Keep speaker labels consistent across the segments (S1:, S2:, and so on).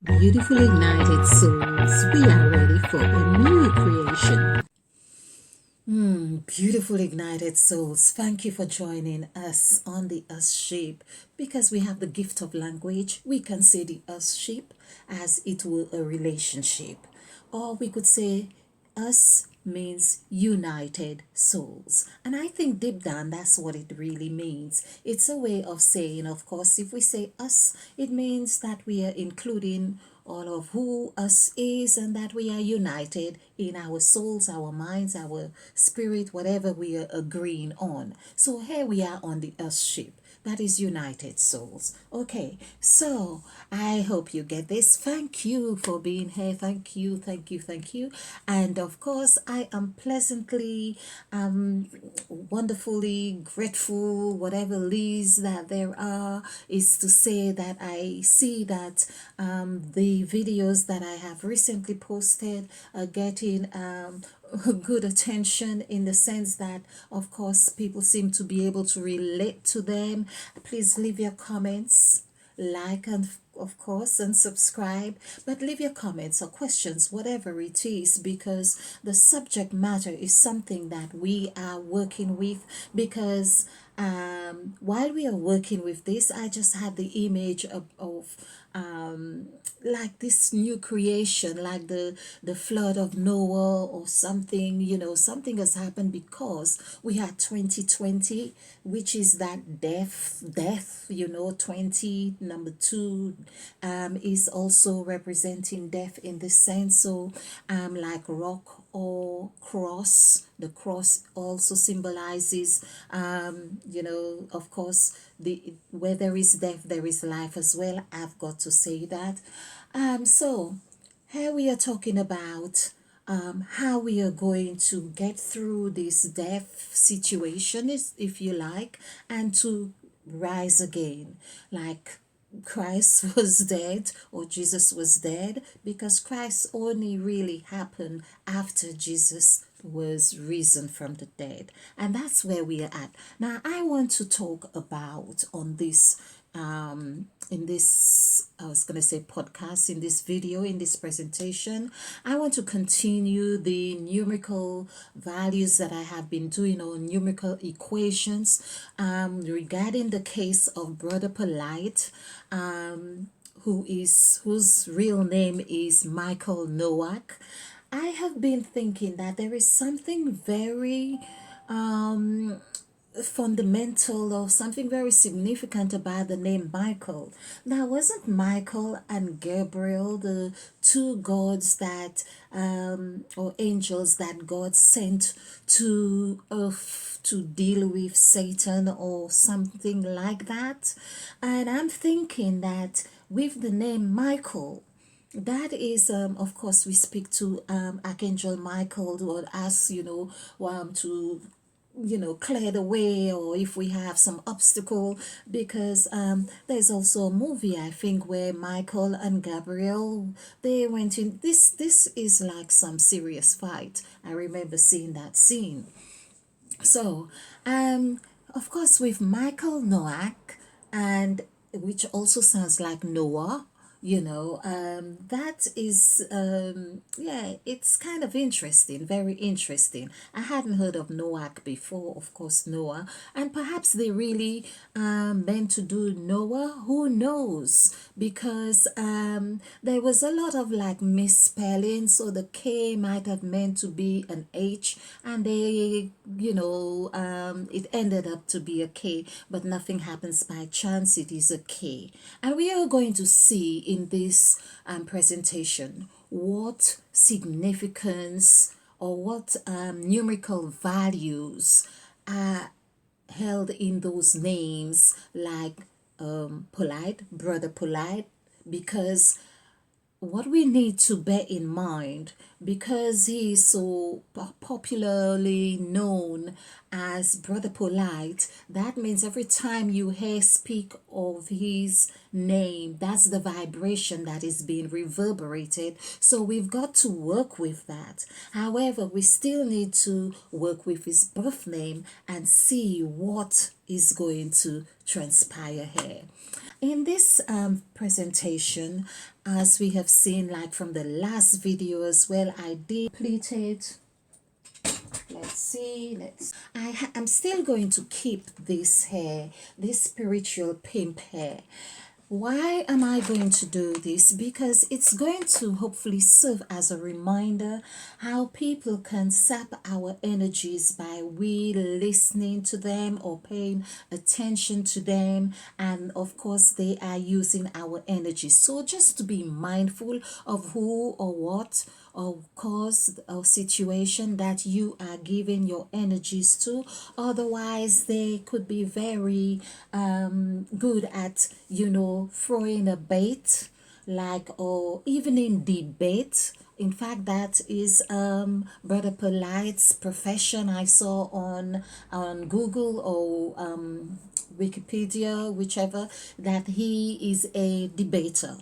S1: Beautiful ignited souls, we are ready for a new creation. Beautiful ignited souls, thank you for joining us on the Us Shape. Because we have the gift of language, we can say the Us Shape as it were a relationship. Or we could say us means united souls. And I think deep down that's what it really means. It's a way of saying, of course, if we say us, it means that we are including all of who us is and that we are united in our souls, our minds, our spirit, whatever we are agreeing on. So here we are on the us ship. That is united souls. Okay, so I hope you get this. Thank you for being here. Thank you, thank you, thank you. And of course, I am pleasantly, wonderfully grateful, whatever leads that there are, is to say that I see that the videos that I have recently posted are getting good attention, in the sense that of course people seem to be able to relate to them. Please leave your comments, like, and of course, and subscribe. But leave your comments or questions, whatever it is, because the subject matter is something that we are working with. Because while we are working with this, I just had the image of like this new creation, like the flood of Noah or something. Something has happened because we had 2020, which is that death. 20 number 2 is also representing death in this sense. So like rock or cross, the cross also symbolizes of course, the where there is death there is life as well. I've got to say that. So here we are talking about how we are going to get through this death situation, if you like, and to rise again. Like Christ was dead, or Jesus was dead, because Christ only really happened after Jesus was risen from the dead. And that's where we are at. Now, I want to talk about on this in this, I was going to say podcast, in this video, in this presentation, I want to continue the numerical values that I have been doing on numerical equations regarding the case of Brother Polight, whose real name is Michael Noak. I have been thinking that there is something very fundamental, or something very significant about the name Michael. Now, wasn't Michael and Gabriel the two gods that, or angels that God sent to earth to deal with Satan or something like that? And I'm thinking that with the name Michael, that is, of course, we speak to Archangel Michael, or ask, to clear the way, or if we have some obstacle. Because there's also a movie, I think, where Michael and Gabriel, they went in, this is like some serious fight. I remember seeing that scene. So of course, with Michael Noak, and which also sounds like Noah, that is, yeah, it's kind of interesting, very interesting. I hadn't heard of Noak before, of course, Noah. And perhaps they really meant to do Noah, who knows? Because there was a lot of like misspelling, so the K might have meant to be an H, and they, it ended up to be a K, but nothing happens by chance, it is a K. And we are going to see in this presentation what significance, or what numerical values are held in those names, like Polight, Brother Polight. Because what we need to bear in mind, because he is so popularly known as Brother Polight, that means every time you hear speak of his name, that's the vibration that is being reverberated. So we've got to work with that. However, we still need to work with his birth name and see what is going to transpire here. In this presentation, as we have seen, like from the last video as well, I did completed. Let's see. I'm still going to keep this hair, this spiritual pimp hair. Why am I going to do this? Because it's going to hopefully serve as a reminder how people can sap our energies by we listening to them or paying attention to them, and of course they are using our energy. So just to be mindful of who or what or cause or situation that you are giving your energies to. Otherwise they could be very good at throwing a bait, like, or even in debate. In fact, that is Brother Polight's profession. I saw on Google or Wikipedia, whichever, that he is a debater.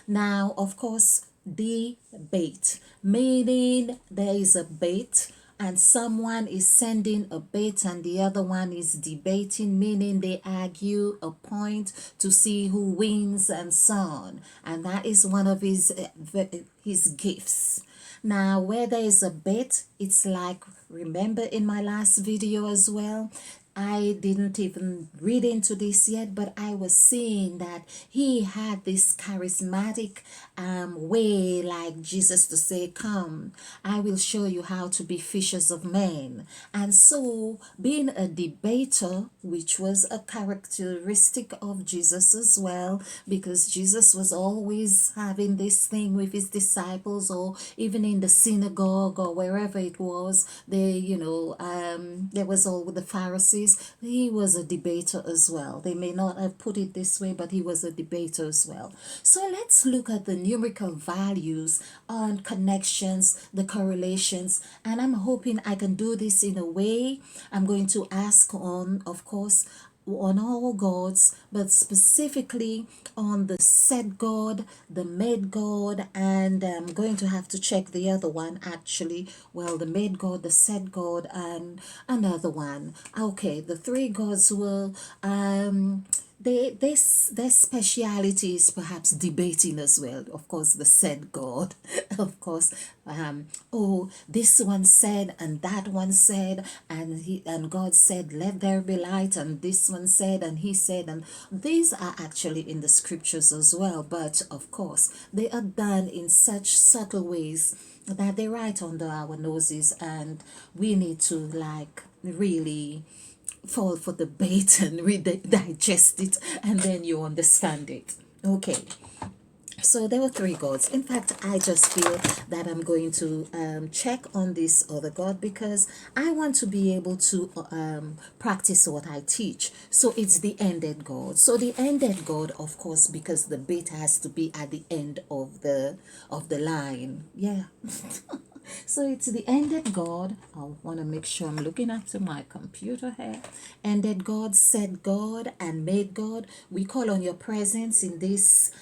S1: Now, of course, debate, meaning there is a bait and someone is sending a bait and the other one is debating, meaning they argue a point to see who wins and so on. And that is one of his gifts. Now, where there is a bait, it's like, remember in my last video as well, I didn't even read into this yet, but I was seeing that he had this charismatic way, like Jesus to say, come, I will show you how to be fishers of men. And so being a debater, which was a characteristic of Jesus as well, because Jesus was always having this thing with his disciples, or even in the synagogue or wherever it was, there was all with the Pharisees. He was a debater as well. They may not have put it this way, but he was a debater as well. So let's look at the numerical values on connections, the correlations, and I'm hoping I can do this in a way. I'm going to ask on, of course, on all gods, but specifically on the set god, the made god, and I'm going to have to check the other one actually. Well, the made god, the set god, and another one. Okay, the three gods will their speciality is perhaps debating as well. Of course, the said God, of course, this one said and that one said, and God said, let there be light, and this one said and he said, and these are actually in the scriptures as well, but of course they are done in such subtle ways that they right under our noses, and we need to like really fall for the bait and digest it, and then you understand it. Okay, so there were three gods. In fact, I just feel that I'm going to check on this other god because I want to be able to practice what I teach. So it's the ended god. So the ended god, of course, because the bait has to be at the end of the line. Yeah. So it's the ended God. I want to make sure I'm looking after my computer here. Ended God, said God, and made God. We call on your presence in this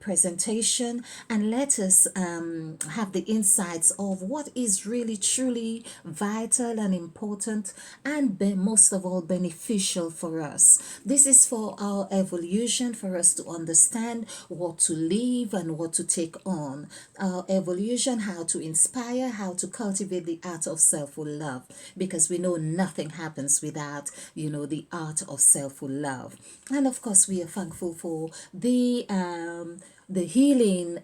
S1: presentation, and let us have the insights of what is really truly vital and important, and most of all beneficial for us. This is for our evolution, for us to understand what to leave and what to take on. Our evolution, how to inspire, how to cultivate the art of self-love, because we know nothing happens without the art of self-love. And of course we are thankful for the healing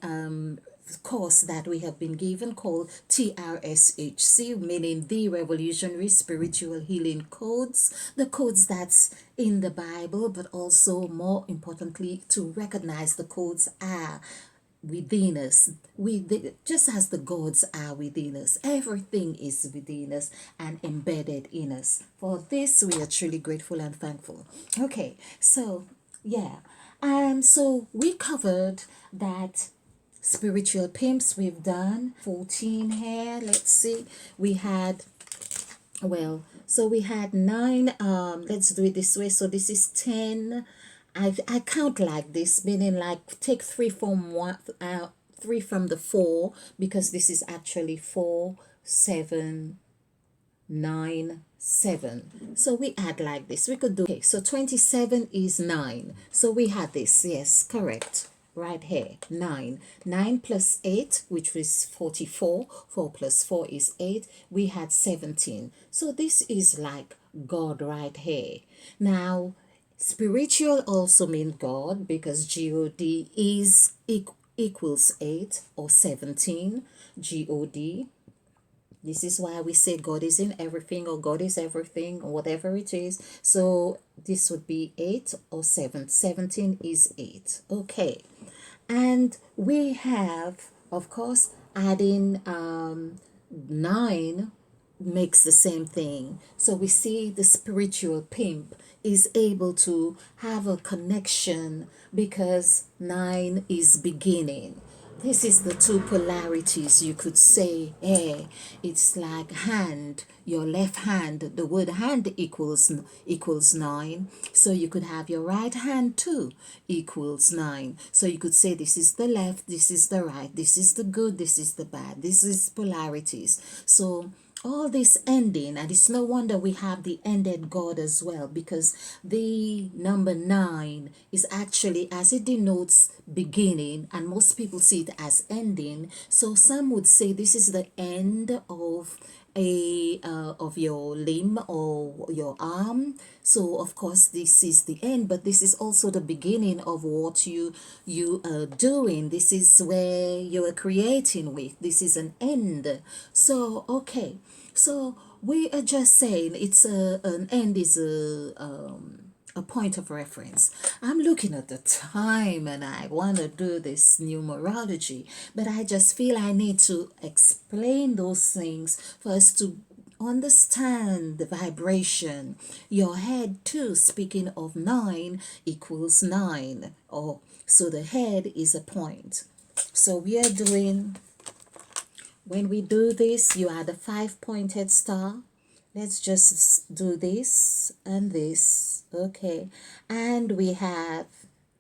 S1: course that we have been given, called TRSHC, meaning the Revolutionary Spiritual Healing Codes, the codes that's in the Bible, but also more importantly to recognize the codes are within us. Just as the gods are within us, everything is within us and embedded in us. For this we are truly grateful and thankful. Okay, so yeah, so we covered that spiritual pimps. We've done 14 here. Let's see, we had, well, So we had 9. Let's do it this way. So this is 10. I count like this, meaning like take 3 from one, 3 from the 4, because this is actually 4, 7, 9, 7. So we add like this. We could do, okay, so 27 is 9. So we had this, yes, correct. Right here, 9. 9 plus 8, which is 44. 4 plus 4 is 8. We had 17. So this is like God right here. Now, spiritual also means God, because God is equals 8 or 17. God. This is why we say God is in everything, or God is everything, or whatever it is. So this would be 8 or 7. 17 is 8. Okay. And we have, of course, adding 9 makes the same thing. So we see the spiritual pimp is able to have a connection because 9 is beginning. This is the two polarities, you could say. It's like hand, your left hand. The word hand equals 9. So you could have your right hand too equals 9. So you could say this is the left, this is the right, this is the good, this is the bad. This is polarities. So all this ending, and it's no wonder we have the ended God as well, because the number 9 is actually, as it denotes beginning, and most people see it as ending. So some would say this is the end of your limb or your arm. So of course this is the end, but this is also the beginning of what you are doing. This is where you are creating with. This is an end. So okay, so we are just saying it's an end is a point of reference. I'm looking at the time and I want to do this numerology, but I just feel I need to explain those things for us to understand the vibration. Your head too, speaking of 9, equals 9. Oh, so the head is a point. So we are doing, when we do this, you add a 5-pointed star. Let's just do this and this. Okay. And we have,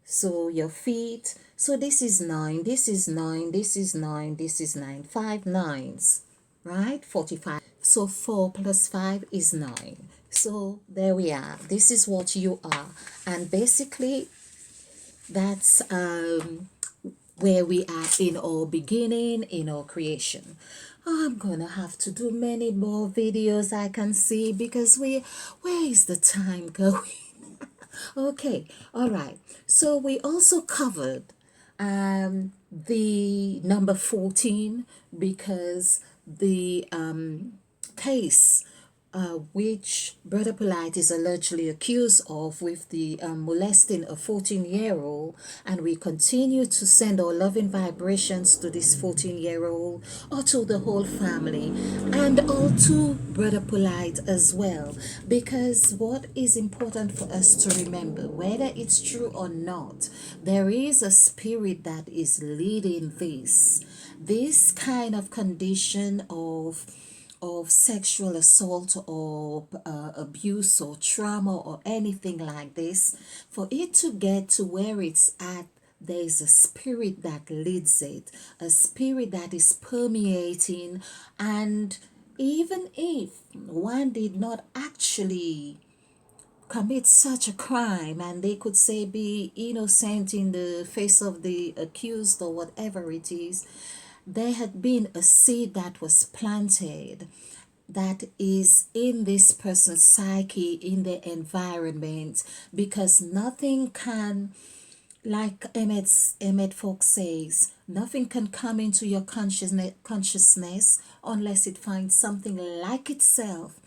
S1: so your feet. So this is 9, this is 9, this is 9, this is 9. 5 nines, right? 45. So 4 plus 5 is 9. So there we are. This is what you are. And basically, that's where we are in our beginning, in our creation. I'm gonna have to do many more videos, I can see, because where is the time going? Okay, all right. So we also covered the number 14, because the case which Brother Polight is allegedly accused of, with the molesting a 14-year-old, and we continue to send our loving vibrations to this 14-year-old, or to the whole family, and all to Brother Polight as well, because what is important for us to remember, whether it's true or not, there is a spirit that is leading this kind of condition of sexual assault or abuse or trauma or anything like this. For it to get to where it's at, there is a spirit that leads it, a spirit that is permeating. And even if one did not actually commit such a crime, and they could say be innocent in the face of the accused or whatever it is, there had been a seed that was planted that is in this person's psyche, in the environment, because nothing can, like Emmett Fox says, nothing can come into your consciousness unless it finds something like itself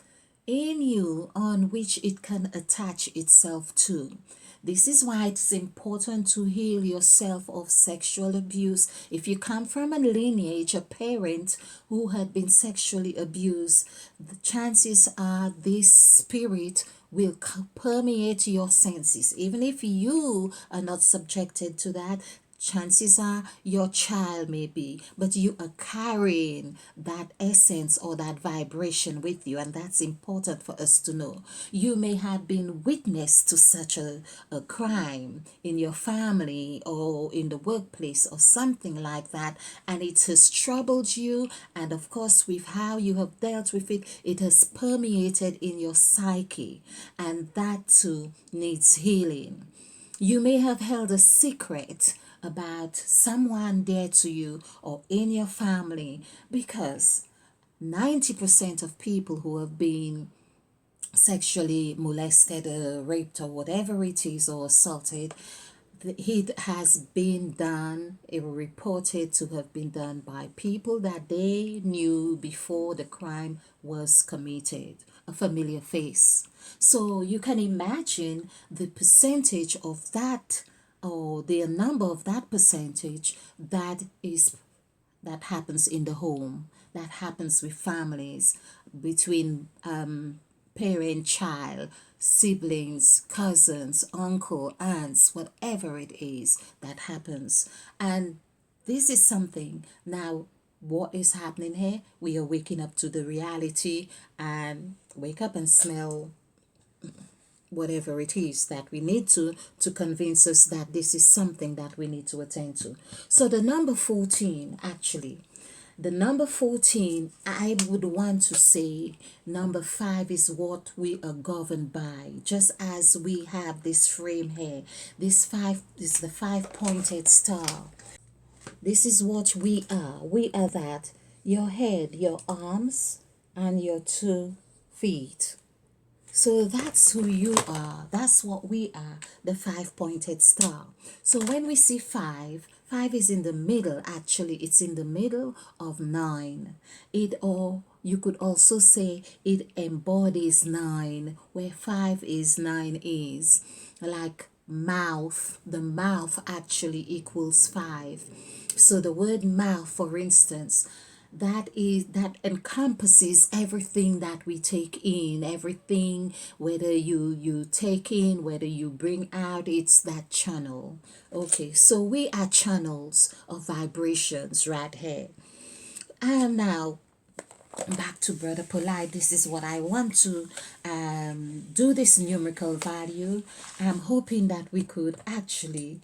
S1: in you on which it can attach itself to. This is why it's important to heal yourself of sexual abuse. If you come from a lineage, a parent who had been sexually abused, the chances are this spirit will permeate your senses. Even if you are not subjected to that, chances are your child may be, but you are carrying that essence or that vibration with you, and that's important for us to know. You may have been witness to such a crime in your family or in the workplace or something like that, and it has troubled you, and of course with how you have dealt with it, it has permeated in your psyche, and that too needs healing. You may have held a secret about someone dear to you or in your family, because 90% of people who have been sexually molested, raped, or whatever it is, or assaulted, it has been done, it reported to have been done by people that they knew before the crime was committed, a familiar face. So you can imagine the percentage of that, or the number of that percentage that happens in the home, that happens with families, between parent, child, siblings, cousins, uncle, aunts, whatever it is that happens. And this is something now. What is happening here? We are waking up to the reality, and wake up and smell whatever it is that we need to convince us that this is something that we need to attend to. So the number 14, actually, the number 14, I would want to say number 5 is what we are governed by. Just as we have this frame here, this 5 is the 5-pointed star. This is what we are. We are that. Your head, your arms, and your 2 feet. So that's who you are. That's what we are, the 5-pointed star. So when we see 5, 5 is in the middle. Actually, it's in the middle of 9. Or you could also say it embodies 9, where 5 is, 9 is. Like mouth, the mouth actually equals 5. So the word mouth, for instance, that encompasses everything that we take in, everything, whether you take in, whether you bring out, it's that channel. Okay, so we are channels of vibrations right here. And now back to Brother Polight. This is what I want to do, this numerical value. I'm hoping that we could actually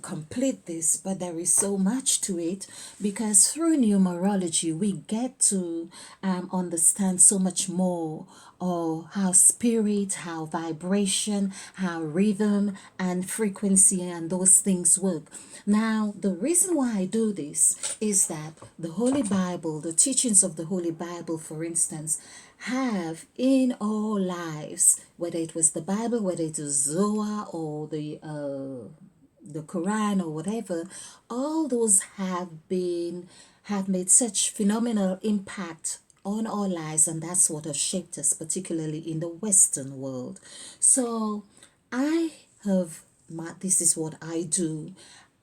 S1: complete this, but there is so much to it, because through numerology we get to understand so much more, or how spirit, how vibration, how rhythm and frequency and those things work. Now, the reason why I do this is that the Holy Bible, the teachings of the Holy Bible, for instance, have in our lives, whether it was the Bible, whether it was Zohar or the Quran or whatever, all those have made such phenomenal impact on our lives, and that's what has shaped us, particularly in the Western world. So this is what I do.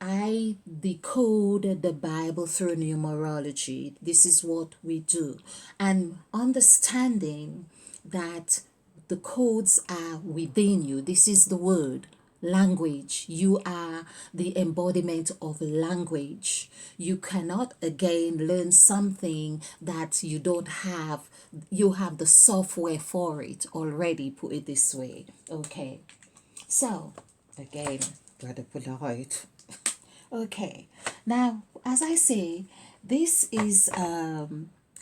S1: I decode the Bible through numerology. This is what we do. And understanding that the codes are within you. This is the word. Language. You are the embodiment of language. You cannot again learn something that you don't have. You have the software for it already, put it this way. Okay. So, again, Brother Polight. Okay. Now, as I say, this is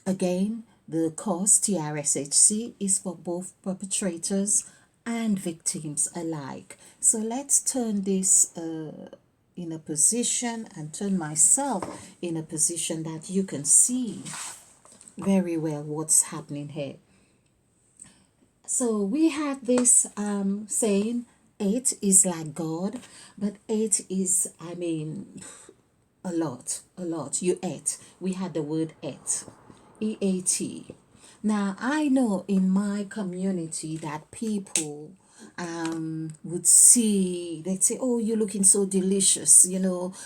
S1: again, the course TRSHC is for both perpetrators and victims alike. So let's turn this in a position, and turn myself in a position that you can see very well what's happening here. So we have this saying 8 is like God, but 8 is, I mean, a lot. You ate. We had the word ate. EAT. Now, I know in my community that people would see, they'd say, oh, you're looking so delicious,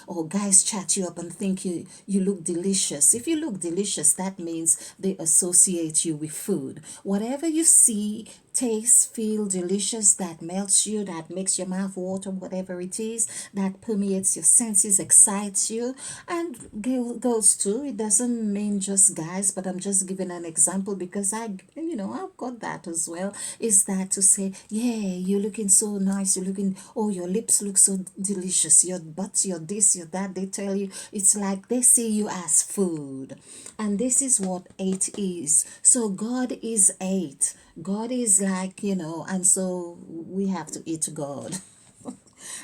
S1: or guys chat you up and think you look delicious. If you look delicious, that means they associate you with food. Whatever you see tastes, feel delicious, that melts you, that makes your mouth water, whatever it is, that permeates your senses, excites you, and girls too. It doesn't mean just guys, but I'm just giving an example because I've got that as well. Is that to say, yeah, you're looking so nice, you're looking, oh, your lips look so delicious, your butt, your this, your that. They tell you, it's like they see you as food. And this is what eight is. So God is eight. God is like, and so we have to eat God.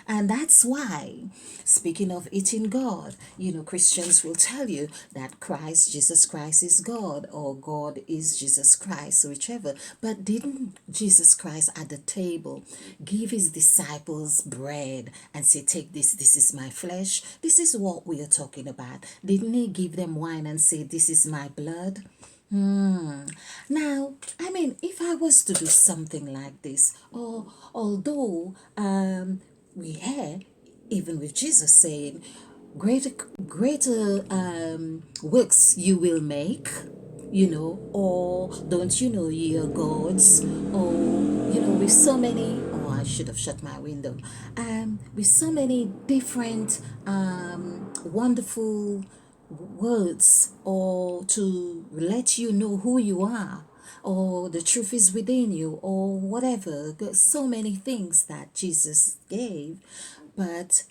S1: And that's why, speaking of eating God, Christians will tell you that Jesus Christ is God, or God is Jesus Christ, whichever. But didn't Jesus Christ at the table give his disciples bread and say, take this is my flesh? This is what we are talking about. Didn't he give them wine and say, this is my blood? Now, I mean, if I was to do something like this, or although we hear, even with Jesus saying, greater greater works you will make, or don't you know ye are gods, or with so many. Oh, I should have shut my window. With so many different wonderful words, or to let you know who you are, or the truth is within you, or whatever. There's so many things that Jesus gave, but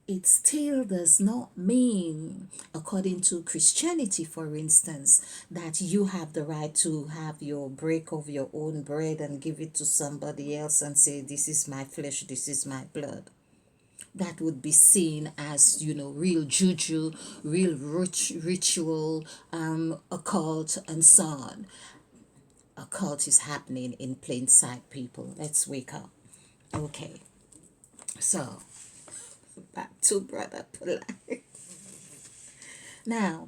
S1: it still does not mean, according to Christianity, for instance, that you have the right to have your break of your own bread and give it to somebody else and say, this is my flesh, this is my blood. That would be seen as, real juju, real ritual, occult, and so on. Occult is happening in plain sight, people. Let's wake up. Okay, so back to Brother Polight. Now,